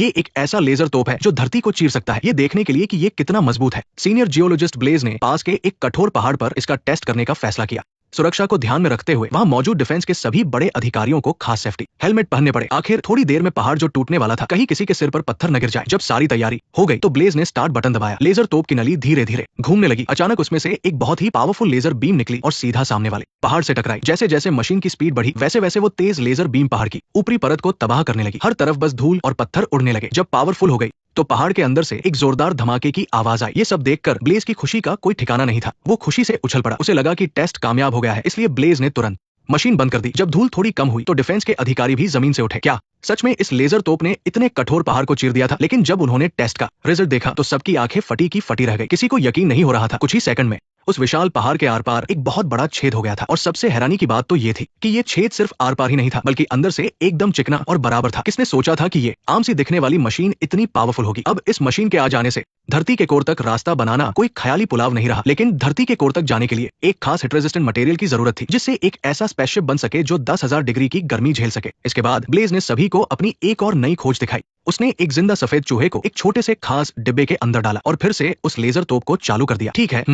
ये एक ऐसा लेजर तोप है जो धरती को चीर सकता है, ये देखने के लिए कि ये कितना मजबूत है। सीनियर जियोलॉजिस्ट ब्लेज ने पास के एक कठोर पहाड़ पर इसका टेस्ट करने का फैसला किया। सुरक्षा को ध्यान में रखते हुए वहां मौजूद डिफेंस के सभी बड़े अधिकारियों को खास सेफ्टी हेलमेट पहनने पड़े। आखिर थोड़ी देर में पहाड़ जो टूटने वाला था, कहीं किसी के सिर पर पत्थर न गिर जाए। जब सारी तैयारी हो गई तो ब्लेज ने स्टार्ट बटन दबाया। लेजर तोप की नली धीरे धीरे घूमने लगी। अचानक उसमें से एक बहुत ही पावरफुल लेजर बीम निकली और सीधा सामने वाले पहाड़ से टकराई। जैसे जैसे मशीन की स्पीड बढ़ी, वैसे वैसे वो तेज लेजर बीम पहाड़ की ऊपरी परत को तबाह करने लगी। हर तरफ बस धूल और पत्थर उड़ने लगे। जब पावरफुल हो गई तो पहाड़ के अंदर से एक जोरदार धमाके की आवाज आई। ये सब देखकर ब्लेज की खुशी का कोई ठिकाना नहीं था। वो खुशी से उछल पड़ा। उसे लगा कि टेस्ट कामयाब हो गया है, इसलिए ब्लेज ने तुरंत मशीन बंद कर दी। जब धूल थोड़ी कम हुई तो डिफेंस के अधिकारी भी जमीन से उठे। क्या सच में इस लेजर तोप ने इतने कठोर पहाड़ को चीर दिया था? लेकिन जब उन्होंने टेस्ट का रिजल्ट देखा तो सबकी आंखें फटी की फटी रह गई। किसी को यकीन नहीं हो रहा था। कुछ ही सेकंड में उस विशाल पहाड़ के आर पार एक बहुत बड़ा छेद हो गया था। और सबसे हैरानी की बात तो ये थी कि ये छेद सिर्फ आर पार ही नहीं था, बल्कि अंदर से एकदम चिकना और बराबर था। किसने सोचा था कि ये आम सी दिखने वाली मशीन इतनी पावरफुल होगी? अब इस मशीन के आ जाने से धरती के कोर तक रास्ता बनाना कोई ख्याली पुलाव नहीं रहा। लेकिन धरती के कोर तक जाने के लिए एक खास हिट रेजिस्टेंट मटेरियल की जरूरत थी, जिससे एक ऐसा स्पेसशिप बन सके जो 10,000 डिग्री की गर्मी झेल सके। इसके बाद ब्लेज ने सभी को अपनी एक और नई खोज दिखाई। उसने एक जिंदा सफेद चूहे को एक छोटे से खास डिब्बे के अंदर डाला और फिर से उस लेजर तोप को चालू कर दिया। ठीक है,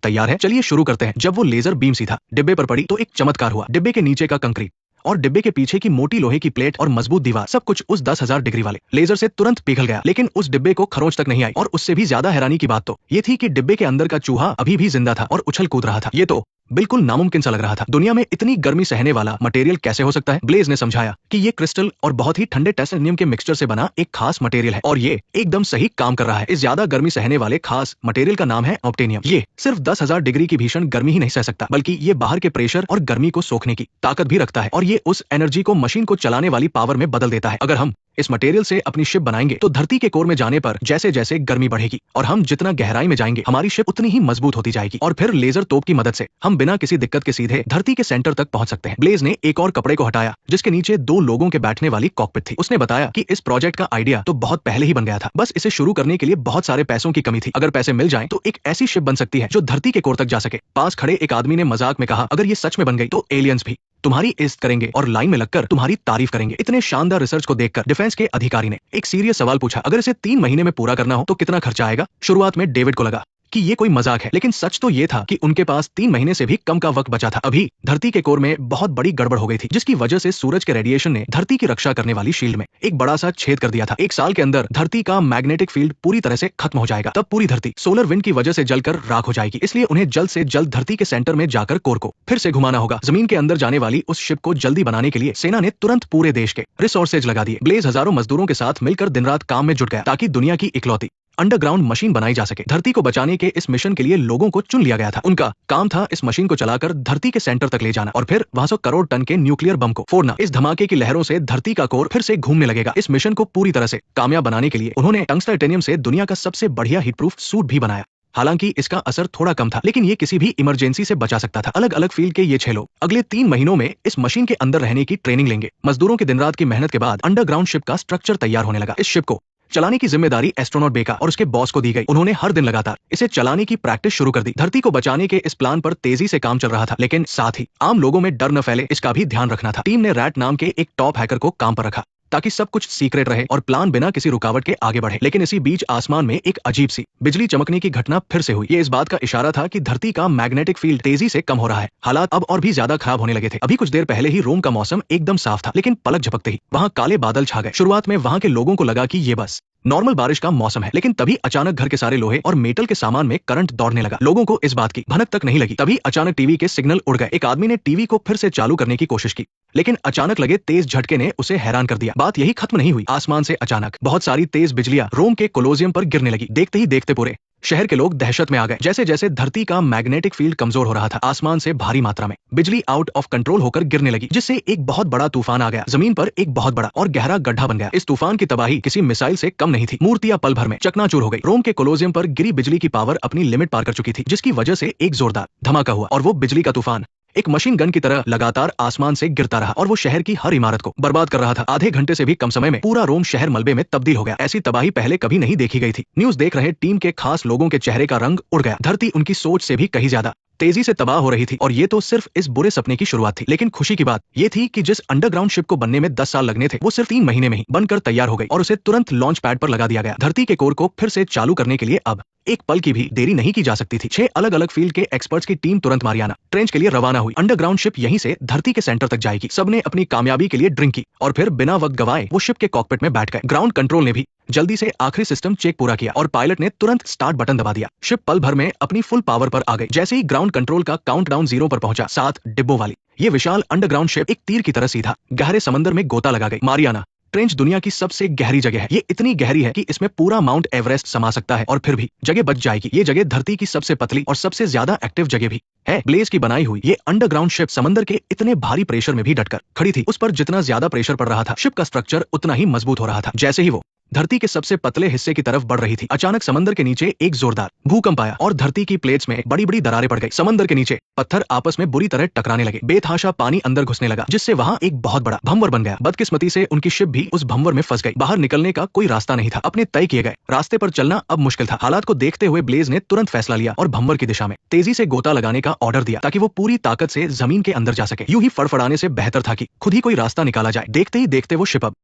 तैयार है, चलिए शुरू करते हैं। जब वो लेजर बीम सीधा डिब्बे पर पड़ी तो एक चमत्कार हुआ। डिब्बे के नीचे का कंक्रीट और डिब्बे के पीछे की मोटी लोहे की प्लेट और मजबूत दीवार, सब कुछ उस 10,000 डिग्री वाले लेजर से तुरंत पिघल गया। लेकिन उस डिब्बे को खरोंच तक नहीं आई। और उससे भी ज्यादा हैरानी की बात तो ये थी कि डिब्बे के अंदर का चूहा अभी भी जिंदा था और उछल कूद रहा था। ये तो बिल्कुल नामुमकिन सा लग रहा था। दुनिया में इतनी गर्मी सहने वाला मटेरियल कैसे हो सकता है? ब्लेज ने समझाया कि ये क्रिस्टल और बहुत ही ठंडे टाइटेनियम के मिक्सचर से बना एक खास मटेरियल है और ये एकदम सही काम कर रहा है। इस ज्यादा गर्मी सहने वाले खास मटेरियल का नाम है ऑब्टेनियम। ये सिर्फ 10,000 डिग्री की भीषण गर्मी ही नहीं सह सकता, बल्कि ये बाहर के प्रेशर और गर्मी को सोखने की ताकत भी रखता है। और ये उस एनर्जी को मशीन को चलाने वाली पावर में बदल देता है। अगर हम इस मटेरियल से अपनी शिप बनाएंगे तो धरती के कोर में जाने पर जैसे जैसे गर्मी बढ़ेगी और हम जितना गहराई में जाएंगे, हमारी शिप उतनी ही मजबूत होती जाएगी। और फिर लेजर तोप की मदद से हम बिना किसी दिक्कत के सीधे धरती के सेंटर तक पहुंच सकते हैं। ब्लेज ने एक और कपड़े को हटाया जिसके नीचे 2 लोगों के बैठने वाली कॉकपिट थी। उसने बताया कि इस प्रोजेक्ट का आइडिया तो बहुत पहले ही बन गया था, बस इसे शुरू करने के लिए बहुत सारे पैसों की कमी थी। अगर पैसे मिल जाएं तो एक ऐसी शिप बन सकती है जो धरती के कोर तक जा सके। पास खड़े एक आदमी ने मजाक में कहा, अगर ये सच में बन गई तो एलियंस भी तुम्हारी इज्जत करेंगे और लाइन में लगकर तुम्हारी तारीफ करेंगे। इतने शानदार रिसर्च को देखकर डिफेंस के अधिकारी ने एक सीरियस सवाल पूछा, अगर इसे 3 महीने में पूरा करना हो तो कितना खर्चा आएगा? शुरुआत में डेविड को लगा कि ये कोई मजाक है, लेकिन सच तो ये था कि उनके पास 3 महीने से भी कम का वक्त बचा था। अभी धरती के कोर में बहुत बड़ी गड़बड़ हो गई थी, जिसकी वजह से सूरज के रेडिएशन ने धरती की रक्षा करने वाली शील्ड में एक बड़ा सा छेद कर दिया था। 1 साल के अंदर धरती का मैग्नेटिक फील्ड पूरी तरह से खत्म हो जाएगा। तब पूरी धरती सोलर विंड की वजह से जलकर राख हो जाएगी। इसलिए उन्हें जल्द से जल्द धरती के सेंटर में जाकर कोर को फिर से घुमाना होगा। जमीन के अंदर जाने वाली उस शिप को जल्दी बनाने के लिए सेना ने तुरंत पूरे देश के रिसोर्सेज लगा दिए। ब्लेज हजारों मजदूरों के साथ मिलकर दिन रात काम में जुट गया ताकि दुनिया की इकलौती अंडरग्राउंड मशीन बनाई जा सके। धरती को बचाने के इस मिशन के लिए लोगों को चुन लिया गया था। उनका काम था इस मशीन को चलाकर धरती के सेंटर तक ले जाना और फिर वहां 100 करोड़ टन के न्यूक्लियर बम को फोड़ना। इस धमाके की लहरों से धरती का कोर फिर से घूमने लगेगा। इस मिशन को पूरी तरह से कामयाब बनाने के लिए उन्होंने टंगस्टन टाइटेनियम से दुनिया का सबसे बढ़िया हीट प्रूफ सूट भी बनाया। हालांकि इसका असर थोड़ा कम था, लेकिन ये किसी भी इमरजेंसी से बचा सकता था। अलग अलग फील्ड के ये 6 लोग अगले 3 महीनों में इस मशीन के अंदर रहने की ट्रेनिंग लेंगे। मजदूरों की दिन रात की मेहनत के बाद अंडरग्राउंड शिप का स्ट्रक्चर तैयार होने लगा। इस शिप को चलाने की जिम्मेदारी एस्ट्रोनॉट बेका और उसके बॉस को दी गई। उन्होंने हर दिन लगातार इसे चलाने की प्रैक्टिस शुरू कर दी। धरती को बचाने के इस प्लान पर तेजी से काम चल रहा था, लेकिन साथ ही आम लोगों में डर न फैले इसका भी ध्यान रखना था। टीम ने रैट नाम के एक टॉप हैकर को काम पर रखा ताकि सब कुछ सीक्रेट रहे और प्लान बिना किसी रुकावट के आगे बढ़े। लेकिन इसी बीच आसमान में एक अजीब सी बिजली चमकने की घटना फिर से हुई। ये इस बात का इशारा था कि धरती का मैग्नेटिक फील्ड तेजी से कम हो रहा है। हालात अब और भी ज्यादा खराब होने लगे थे। अभी कुछ देर पहले ही रोम का मौसम एकदम साफ था, लेकिन पलक झपकते ही वहां काले बादल छा गए। शुरुआत में वहां के लोगों को लगा कि ये बस नॉर्मल बारिश का मौसम है, लेकिन तभी अचानक घर के सारे लोहे और मेटल के सामान में करंट दौड़ने लगा। लोगों को इस बात की भनक तक नहीं लगी। तभी अचानक टीवी के सिग्नल उड़ गए। एक आदमी ने टीवी को फिर से चालू करने की कोशिश की, लेकिन अचानक लगे तेज झटके ने उसे हैरान कर दिया। बात यही खत्म नहीं हुई। आसमान से अचानक बहुत सारी तेज बिजलियां रोम के कोलोसियम पर गिरने लगी। देखते ही देखते पूरे शहर के लोग दहशत में आ गए। जैसे जैसे धरती का मैग्नेटिक फील्ड कमजोर हो रहा था, आसमान से भारी मात्रा में बिजली आउट ऑफ कंट्रोल होकर गिरने लगी, जिससे एक बहुत बड़ा तूफान आ गया। जमीन पर एक बहुत बड़ा और गहरा गड्ढा बन गया। इस तूफान की तबाही किसी मिसाइल से कम नहीं थी। मूर्तियां पल भर में चकनाचूर हो गई। रोम के कोलोसियम पर गिरी बिजली की पावर अपनी लिमिट पार कर चुकी थी, जिसकी वजह से एक जोरदार धमाका हुआ और वो बिजली का तूफान एक मशीन गन की तरह लगातार आसमान से गिरता रहा और वो शहर की हर इमारत को बर्बाद कर रहा था। आधे घंटे से भी कम समय में पूरा रोम शहर मलबे में तब्दील हो गया। ऐसी तबाही पहले कभी नहीं देखी गई थी। न्यूज देख रहे टीम के खास लोगों के चेहरे का रंग उड़ गया। धरती उनकी सोच से भी कहीं ज्यादा तेजी से तबाह हो रही थी और ये तो सिर्फ इस बुरे सपने की शुरुआत थी। लेकिन खुशी की बात ये थी कि जिस अंडरग्राउंड शिप को बनने में 10 साल लगने थे वो सिर्फ 3 महीने में ही बनकर तैयार हो गई और उसे तुरंत लॉन्च पैड पर लगा दिया गया। धरती के कोर को फिर से चालू करने के लिए अब एक पल की भी देरी नहीं की जा सकती थी। 6 अलग अलग फील्ड के एक्सपर्ट्स की टीम तुरंत मारियाना ट्रेंच के लिए रवाना हुई। अंडरग्राउंड शिप यहीं से धरती के सेंटर तक जाएगी। सबने अपनी कामयाबी के लिए ड्रिंक की और फिर बिना वक्त गवाए वो शिप के कॉकपिट में बैठ गए। ग्राउंड कंट्रोल ने भी जल्दी से आखिरी सिस्टम चेक पूरा किया और पायलट ने तुरंत स्टार्ट बटन दबा दिया। शिप पल भर में अपनी फुल पावर पर आ गई। जैसे ही ग्राउंड कंट्रोल का काउंटडाउन 0 पर पहुंचा, 7 डिब्बों वाली ये विशाल अंडरग्राउंड शिप एक तीर की तरह सीधा गहरे समंदर में गोता लगा गई। मारियाना ट्रेंच दुनिया की सबसे गहरी जगह है। ये इतनी गहरी है कि इसमें पूरा माउंट एवरेस्ट समा सकता है और फिर भी जगह बच जाएगी। ये जगह धरती की सबसे पतली और सबसे ज्यादा एक्टिव जगह भी है। ब्लेज की बनाई हुई ये अंडरग्राउंड शिप समंदर के इतने भारी प्रेशर में भी डटकर खड़ी थी। उस पर जितना ज्यादा प्रेशर पड़ रहा था, शिप का स्ट्रक्चर उतना ही मजबूत हो रहा था। जैसे ही वो धरती के सबसे पतले हिस्से की तरफ बढ़ रही थी, अचानक समंदर के नीचे एक जोरदार भूकंप आया और धरती की प्लेट्स में बड़ी बड़ी दरारें पड़ गई। समंदर के नीचे पत्थर आपस में बुरी तरह टकराने लगे। बेतहाशा पानी अंदर घुसने लगा, जिससे वहां एक बहुत बड़ा भंवर बन गया। बदकिस्मती से उनकी शिप भी उस भंवर में फंस गई। बाहर निकलने का कोई रास्ता नहीं था। अपने तय किए गए रास्ते पर चलना अब मुश्किल था। हालात को देखते हुए ब्लेज ने तुरंत फैसला लिया और भंवर की दिशा में तेजी से गोता लगाने का ऑर्डर दिया ताकि वो पूरी ताकत से जमीन के अंदर जा सके। यूं ही फड़फड़ाने से बेहतर था कि खुद ही कोई रास्ता निकाला जाए। देखते ही देखते वो शिप अब